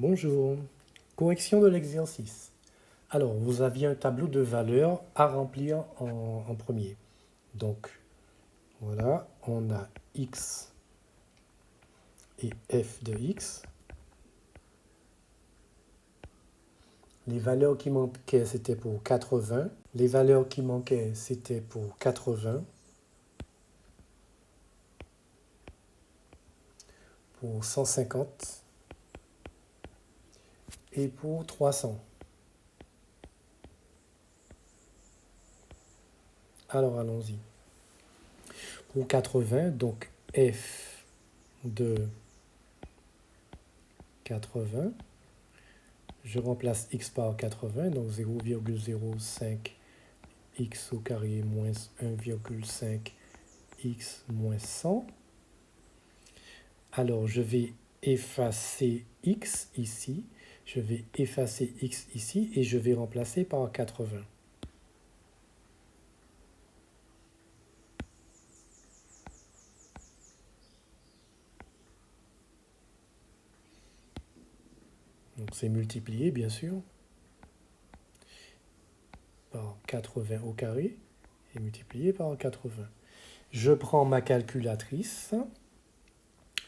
Bonjour. Correction de l'exercice. Alors, vous aviez un tableau de valeurs à remplir en premier. Donc, voilà, on a x et f de x. Les valeurs qui manquaient, c'était pour 80. Les valeurs qui manquaient, c'était pour 80, pour 150 et pour 300. Alors, allons-y. Pour 80, donc f de 80. Je remplace x par 80, donc 0,05 x au carré moins 1,5 x moins 100. Alors, je vais effacer x ici, je vais effacer x ici et je vais remplacer par 80. Donc, c'est multiplié, bien sûr, par 80 au carré et multiplié par 80. Je prends ma calculatrice,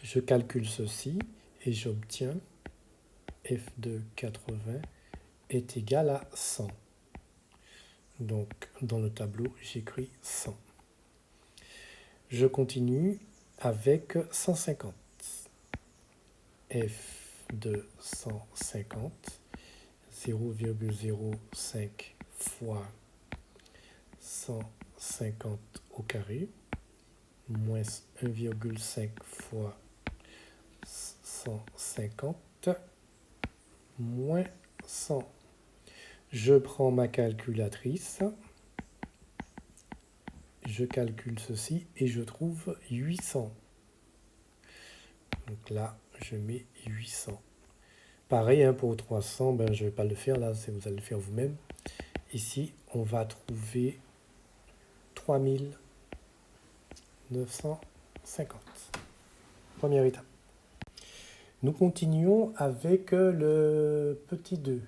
je calcule ceci et j'obtiens f de 80 est égal à 100. Donc, dans le tableau, j'écris 100. Je continue avec 150. F de 150, 0,05 fois 150 au carré, moins 1,5 fois 150, moins 100. Je prends ma calculatrice, je calcule ceci et je trouve 800. Donc là, je mets 800. Pareil, hein, pour 300, ben, je ne vais pas le faire là, vous allez le faire vous-même. Ici, on va trouver 3950. Première étape. Nous continuons avec le petit 2.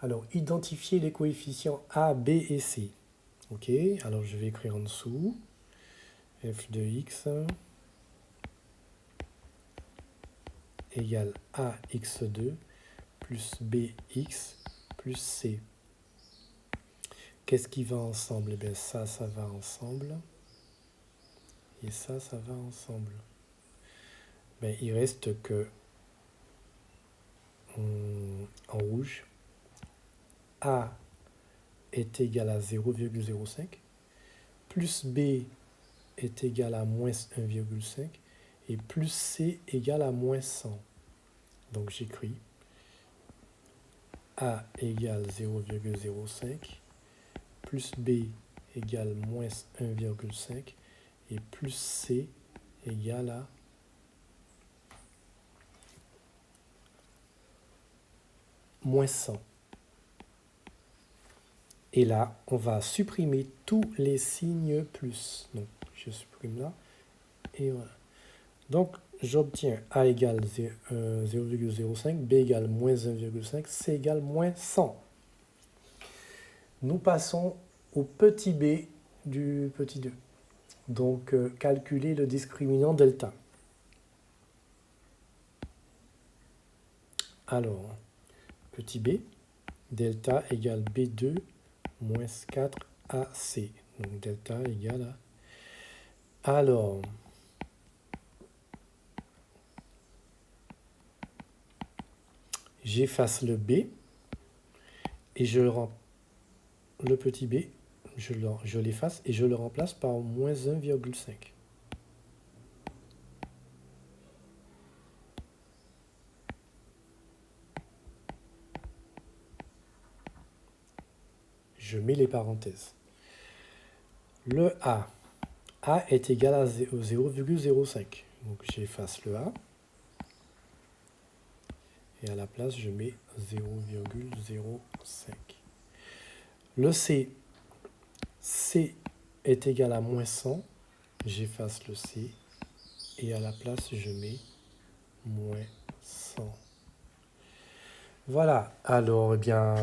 Alors, identifier les coefficients A, B et C. Ok, alors je vais écrire en dessous. F de x égale AX2 plus BX plus C. Qu'est-ce qui va ensemble? Eh bien, ça va ensemble. Et ça va ensemble. Ben, il reste que en rouge, A est égal à 0,05, plus B est égal à moins 1,5, et plus C égale à moins 100. Donc j'écris A égale 0,05, plus B égale moins 1,5, et plus C égale à moins 100. Et là, on va supprimer tous les signes plus. Donc, je supprime là. Et voilà. Donc, j'obtiens A égale 0,05, B égale moins 1,5, C égale moins 100. Nous passons au petit b du petit 2. Donc, calculer le discriminant delta. Alors, petit b, delta égale B2 moins 4AC. Donc, delta égale à... Alors, j'efface le b et le petit b, je l'efface et je le remplace par moins 1,5. Je mets les parenthèses. Le A est égal à 0,05. Donc j'efface le A. Et à la place, je mets 0,05. Le C est égal à moins 100. J'efface le C. Et à la place, je mets moins 100. Voilà, alors eh bien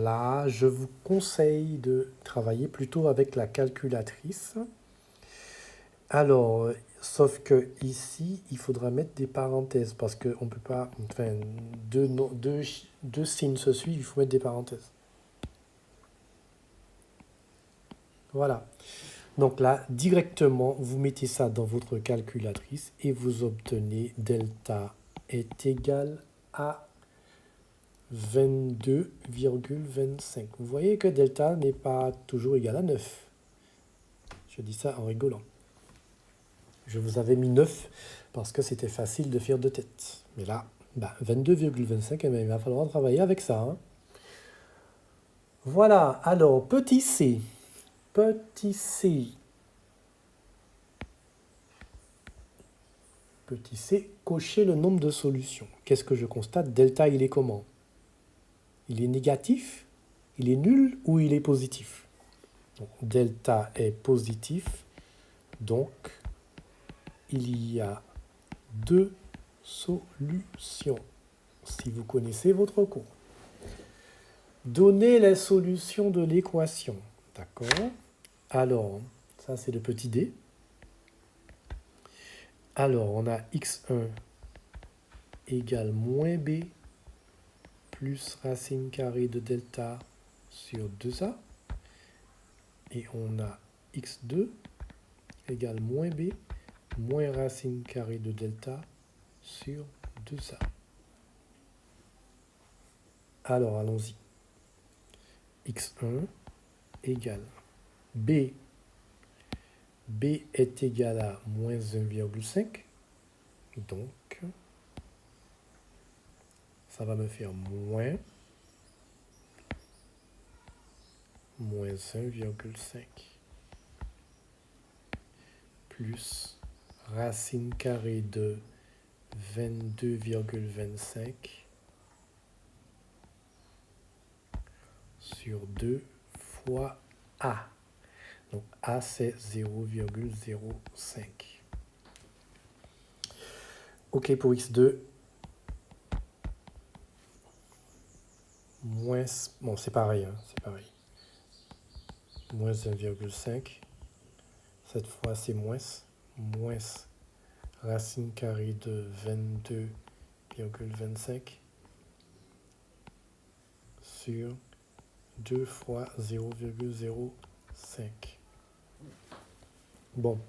là, je vous conseille de travailler plutôt avec la calculatrice. Alors, sauf que ici, il faudra mettre des parenthèses parce qu'on ne peut pas, enfin, deux signes se suivent, il faut mettre des parenthèses. Voilà. Donc là, directement, vous mettez ça dans votre calculatrice et vous obtenez delta est égal à 22,25. Vous voyez que delta n'est pas toujours égal à 9. Je dis ça en rigolant. Je vous avais mis 9 parce que c'était facile de faire de tête. Mais là, 22,25, il va falloir travailler avec ça. Hein. Voilà, alors, petit c. Petit c. Petit c, cocher le nombre de solutions. Qu'est-ce que je constate? Delta, il est comment? Il est négatif? Il est nul ou il est positif? Donc, delta est positif, donc il y a deux solutions, si vous connaissez votre cours. Donnez les solutions de l'équation. D'accord? Alors, ça c'est le petit d. Alors, on a x1 égale moins b plus racine carrée de delta sur 2a. Et on a x2 égale moins b moins racine carrée de delta sur 2a. Alors, allons-y. x1 égale b. B est égal à moins 1,5. Donc, ça va me faire moins 1,5 plus racine carrée de 22,25 sur 2 fois A. Donc A c'est 0,05. OK pour x2. Moins, bon c'est pareil, hein, c'est pareil. Moins 1,5. Cette fois c'est moins racine carrée de 22,25 sur 2 fois 0,05. Bon,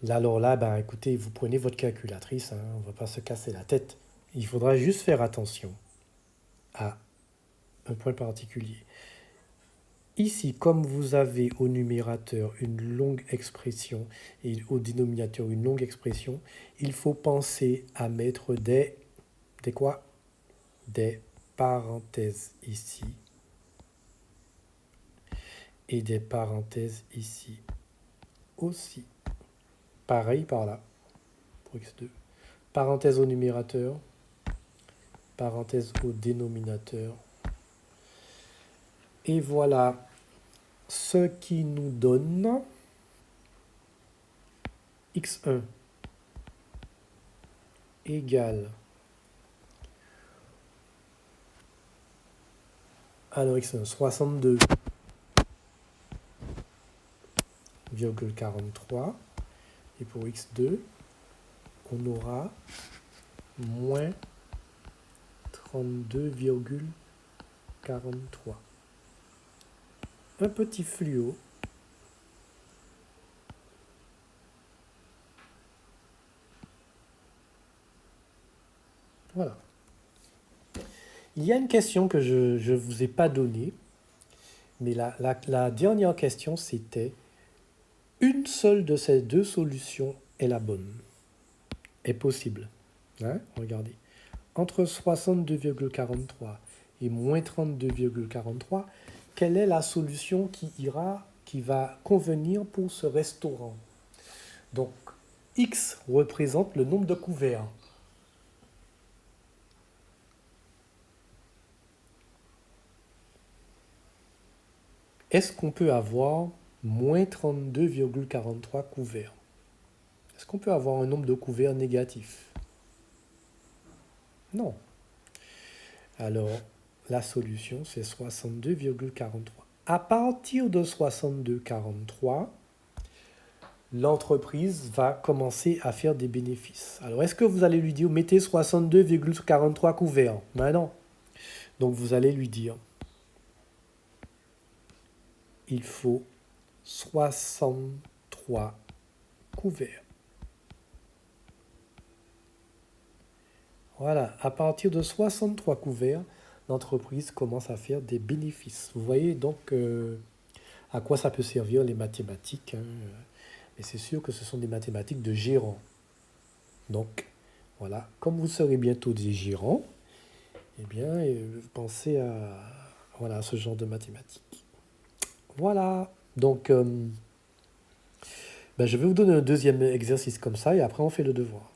alors là, écoutez, vous prenez votre calculatrice, hein, on ne va pas se casser la tête. Il faudra juste faire attention à un point particulier. Ici, comme vous avez au numérateur une longue expression et au dénominateur une longue expression, il faut penser à mettre des quoi? Des parenthèses ici et des parenthèses ici aussi. Pareil par là, pour x2. Parenthèse au numérateur, parenthèse au dénominateur. Et voilà ce qui nous donne x1 égale, alors x1, 62,43. Et pour x2, on aura moins 32,43. Un petit fluo. Voilà. Il y a une question que je ne vous ai pas donnée, mais la dernière question, c'était une seule de ces deux solutions est la bonne, est possible. Hein? Regardez. Entre 62,43 et moins 32,43, quelle est la solution qui va convenir pour ce restaurant? Donc, X représente le nombre de couverts. Est-ce qu'on peut avoir moins 32,43 couverts? Est-ce qu'on peut avoir un nombre de couverts négatif? Non. Alors, la solution, c'est 62,43. À partir de 62,43, l'entreprise va commencer à faire des bénéfices. Alors, est-ce que vous allez lui dire, mettez 62,43 couverts? Ben non. Donc, vous allez lui dire, il faut 63 couverts. Voilà, à partir de 63 couverts, l'entreprise commence à faire des bénéfices. Vous voyez donc à quoi ça peut servir les mathématiques, hein. Mais c'est sûr que ce sont des mathématiques de gérant. Donc, voilà, comme vous serez bientôt des gérants, eh bien, pensez à ce genre de mathématiques. Voilà, donc je vais vous donner un deuxième exercice comme ça et après on fait le devoir.